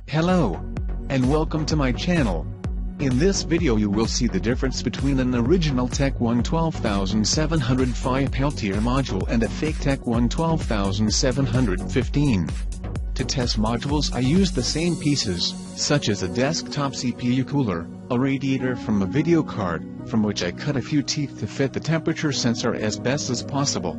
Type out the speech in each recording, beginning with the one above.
Hello, and welcome to my channel. In this video you will see the difference between an original Tec1 12705 Peltier module and a fake Tec1 12715. To test modules I used the same pieces, such as a desktop CPU cooler, a radiator from a video card, from which I cut a few teeth to fit the temperature sensor as best as possible,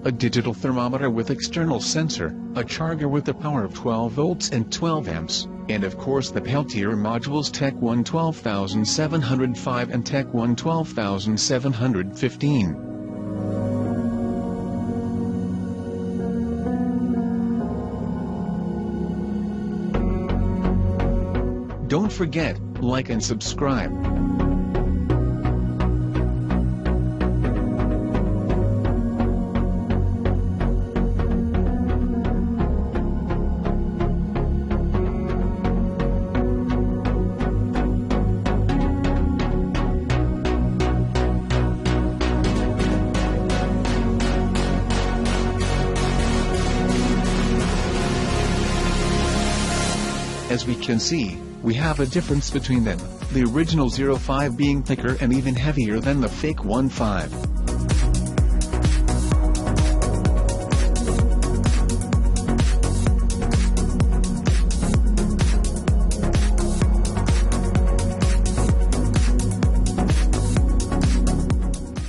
a digital thermometer with external sensor, a charger with a power of 12 volts and 12 amps, and of course the Peltier modules Tec1 12705 and Tec1 12715. Don't forget, like and subscribe. As we can see, we have a difference between them, the original 05 being thicker and even heavier than the fake 15.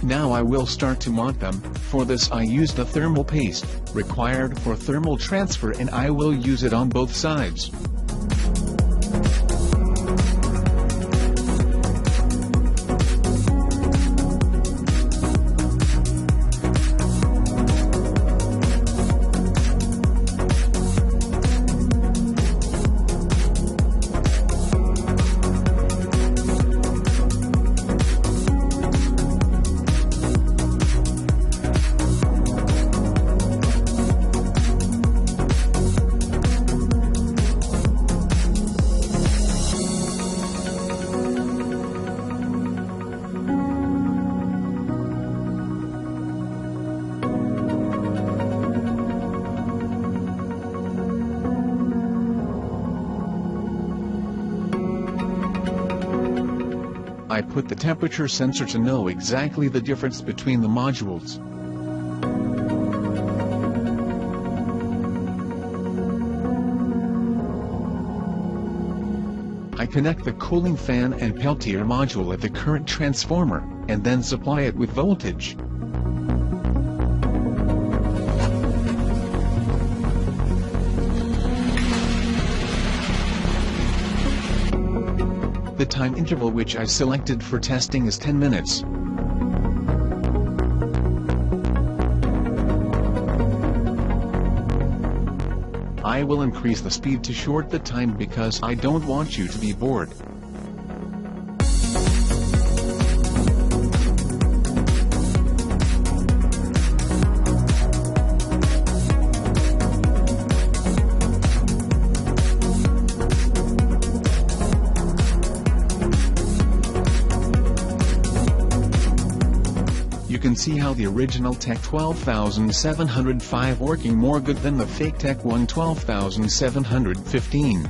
Now I will start to mount them. For this I used a thermal paste, required for thermal transfer, and I will use it on both sides. I put the temperature sensor to know exactly the difference between the modules. I connect the cooling fan and Peltier module at the current transformer, and then supply it with voltage. The time interval which I selected for testing is 10 minutes. I will increase the speed to short the time because I don't want you to be bored. You can see how the original Tec 12705 working more good than the fake Tec1 12715.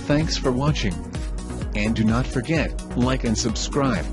Thanks for watching. And do not forget, like and subscribe.